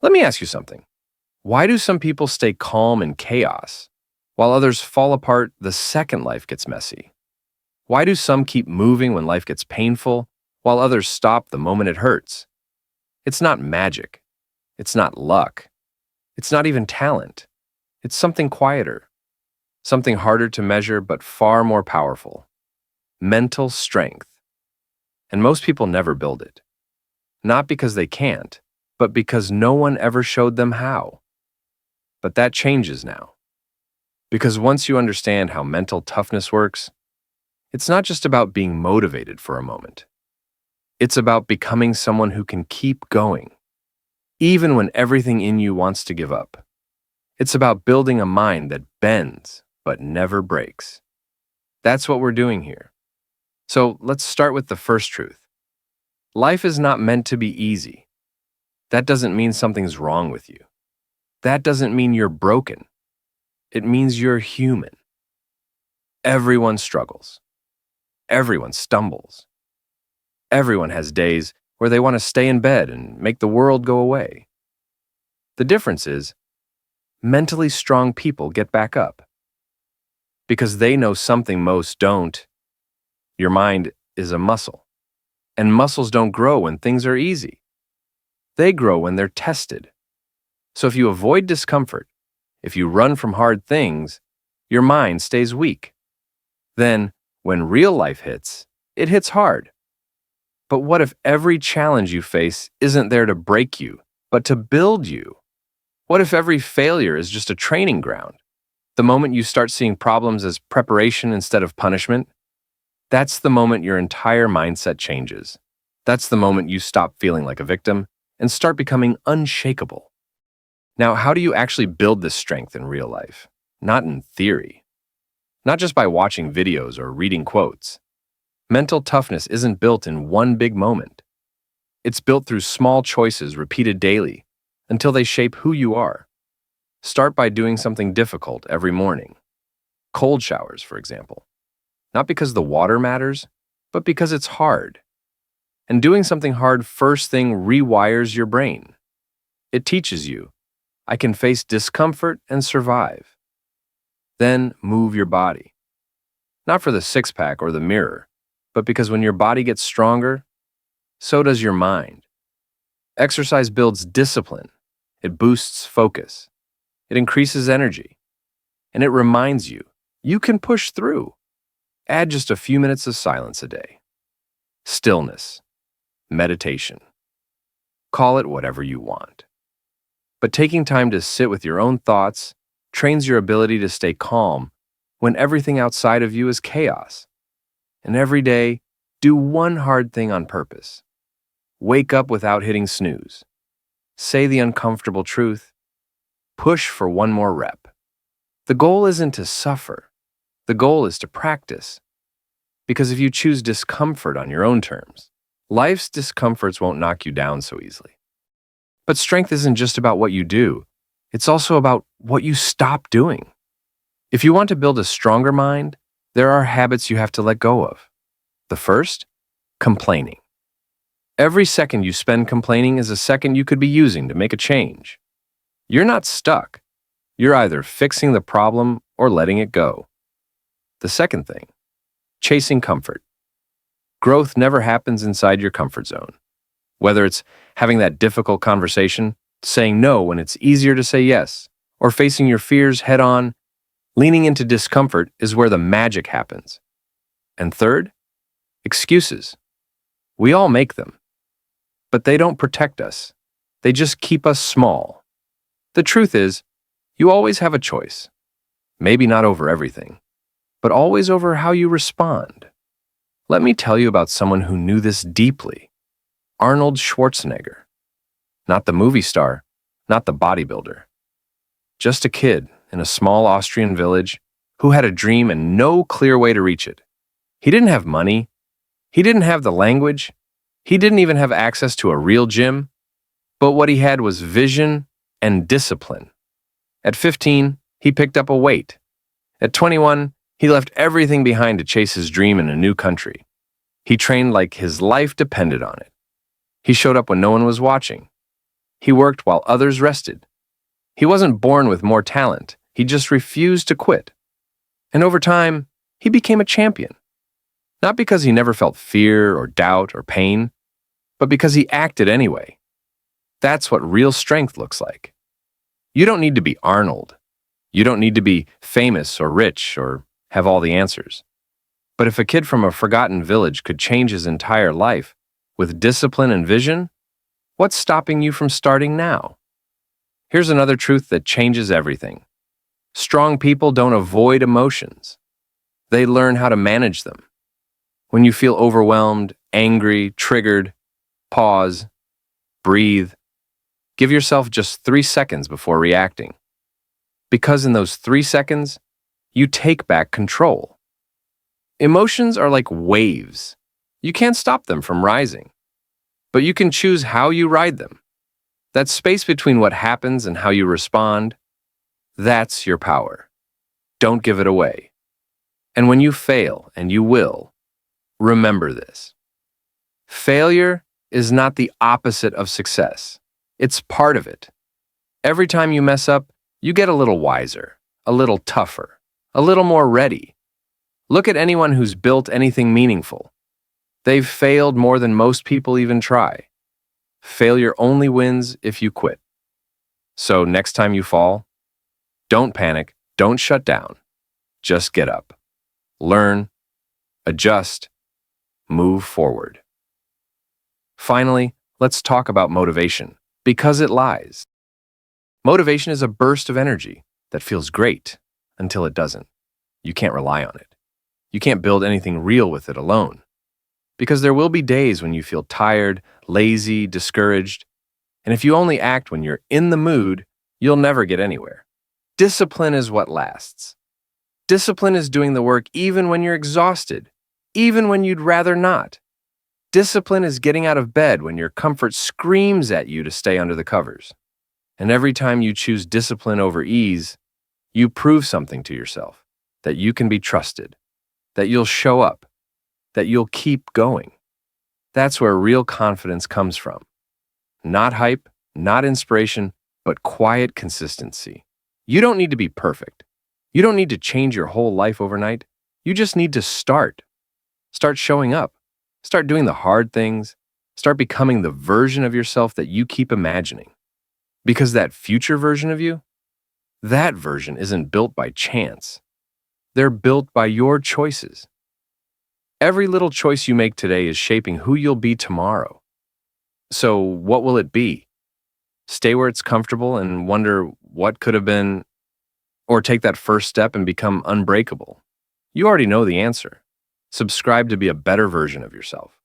Let me ask you something. Why do some people stay calm in chaos, while others fall apart the second life gets messy? Why do some keep moving when life gets painful, while others stop the moment it hurts? It's not magic. It's not luck. It's not even talent. It's something quieter, something harder to measure but far more powerful. Mental strength. And most people never build it. Not because they can't, but because no one ever showed them how. But that changes now. Because once you understand how mental toughness works, it's not just about being motivated for a moment. It's about becoming someone who can keep going, even when everything in you wants to give up. It's about building a mind that bends but never breaks. That's what we're doing here. So let's start with the first truth. Life is not meant to be easy. That doesn't mean something's wrong with you. That doesn't mean you're broken. It means you're human. Everyone struggles. Everyone stumbles. Everyone has days where they want to stay in bed and make the world go away. The difference is, mentally strong people get back up. Because they know something most don't. Your mind is a muscle. And muscles don't grow when things are easy. They grow when they're tested. So if you avoid discomfort, if you run from hard things, your mind stays weak. Then, when real life hits, it hits hard. But what if every challenge you face isn't there to break you, but to build you? What if every failure is just a training ground? The moment you start seeing problems as preparation instead of punishment, that's the moment your entire mindset changes. That's the moment you stop feeling like a victim and start becoming unshakable. Now, how do you actually build this strength in real life? Not in theory. Not just by watching videos or reading quotes. Mental toughness isn't built in one big moment. It's built through small choices repeated daily until they shape who you are. Start by doing something difficult every morning. Cold showers, for example. Not because the water matters, but because it's hard. And doing something hard first thing rewires your brain. It teaches you, I can face discomfort and survive. Then move your body. Not for the six-pack or the mirror, but because when your body gets stronger, so does your mind. Exercise builds discipline. It boosts focus. It increases energy. And it reminds you, you can push through. Add just a few minutes of silence a day. Stillness. Meditation. Call it whatever you want. But taking time to sit with your own thoughts trains your ability to stay calm when everything outside of you is chaos. And every day, do one hard thing on purpose. Wake up without hitting snooze. Say the uncomfortable truth. Push for one more rep. The goal isn't to suffer. The goal is to practice. Because if you choose discomfort on your own terms, life's discomforts won't knock you down so easily. But strength isn't just about what you do. It's also about what you stop doing. If you want to build a stronger mind, there are habits you have to let go of. The first, complaining. Every second you spend complaining is a second you could be using to make a change. You're not stuck. You're either fixing the problem or letting it go. The second thing, chasing comfort. Growth never happens inside your comfort zone. Whether it's having that difficult conversation, saying no when it's easier to say yes, or facing your fears head on, leaning into discomfort is where the magic happens. And third, excuses. We all make them. But they don't protect us. They just keep us small. The truth is, you always have a choice. Maybe not over everything, but always over how you respond. Let me tell you about someone who knew this deeply. Arnold Schwarzenegger. Not the movie star, not the bodybuilder. Just a kid in a small Austrian village who had a dream and no clear way to reach it. He didn't have money. He didn't have the language. He didn't even have access to a real gym. But what he had was vision and discipline. At 15, he picked up a weight. At 21, he left everything behind to chase his dream in a new country. He trained like his life depended on it. He showed up when no one was watching. He worked while others rested. He wasn't born with more talent. He just refused to quit. And over time, he became a champion. Not because he never felt fear or doubt or pain, but because he acted anyway. That's what real strength looks like. You don't need to be Arnold. You don't need to be famous or rich or have all the answers. But if a kid from a forgotten village could change his entire life with discipline and vision, what's stopping you from starting now? Here's another truth that changes everything. Strong people don't avoid emotions. They learn how to manage them. When you feel overwhelmed, angry, triggered, pause, breathe. Give yourself just 3 seconds before reacting. Because in those 3 seconds, you take back control. Emotions are like waves. You can't stop them from rising, but you can choose how you ride them. That space between what happens and how you respond, that's your power. Don't give it away. And when you fail, and you will, remember this. Failure is not the opposite of success. It's part of it. Every time you mess up, you get a little wiser, a little tougher, a little more ready. Look at anyone who's built anything meaningful. They've failed more than most people even try. Failure only wins if you quit. So next time you fall, don't panic, don't shut down. Just get up. Learn, adjust, move forward. Finally, let's talk about motivation, because it lies. Motivation is a burst of energy that feels great until it doesn't. You can't rely on it. You can't build anything real with it alone. Because there will be days when you feel tired, lazy, discouraged. And if you only act when you're in the mood, you'll never get anywhere. Discipline is what lasts. Discipline is doing the work even when you're exhausted, even when you'd rather not. Discipline is getting out of bed when your comfort screams at you to stay under the covers. And every time you choose discipline over ease, you prove something to yourself, that you can be trusted, that you'll show up, that you'll keep going. That's where real confidence comes from. Not hype, not inspiration, but quiet consistency. You don't need to be perfect. You don't need to change your whole life overnight. You just need to start. Start showing up. Start doing the hard things. Start becoming the version of yourself that you keep imagining. Because that future version of you, that version isn't built by chance. They're built by your choices. Every little choice you make today is shaping who you'll be tomorrow. So what will it be? Stay where it's comfortable and wonder what could have been, or take that first step and become unbreakable? You already know the answer. Subscribe to be a better version of yourself.